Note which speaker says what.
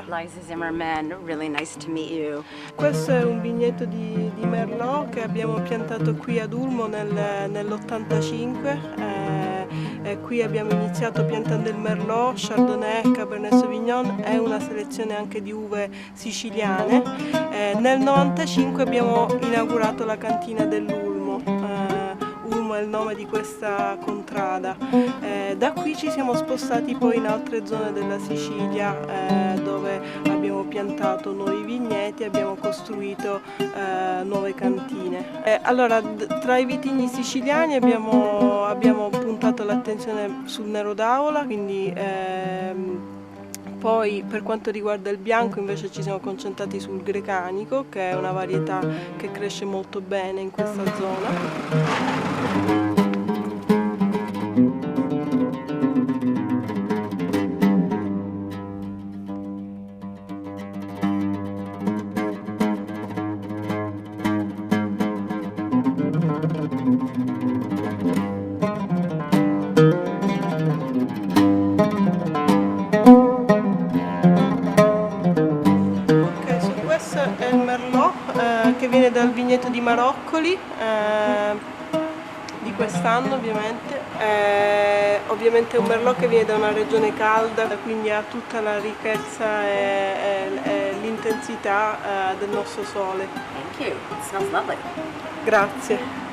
Speaker 1: Liza Zimmerman, really nice to meet you.
Speaker 2: Questo è un vigneto di Merlot che abbiamo piantato qui ad Ulmo nell'85. Qui abbiamo iniziato piantando il Merlot, Chardonnay, Cabernet Sauvignon e una selezione anche di uve siciliane. Nel 95 abbiamo inaugurato la cantina dell'Ulmo. Ulmo è il nome di questa contrada. Da qui ci siamo spostati poi in altre zone della Sicilia dove abbiamo piantato nuovi vigneti e abbiamo costruito nuove cantine. Allora, tra i vitigni siciliani abbiamo puntato l'attenzione sul Nero d'Avola, quindi poi per quanto riguarda il bianco invece ci siamo concentrati sul Grecanico, che è una varietà che cresce molto bene in questa zona. È il Merlot che viene dal vigneto di Maroccoli di quest'anno ovviamente. Ovviamente è un Merlot che viene da una regione calda, quindi ha tutta la ricchezza e l'intensità del nostro sole.
Speaker 1: Thank you. It smells lovely.
Speaker 2: Grazie.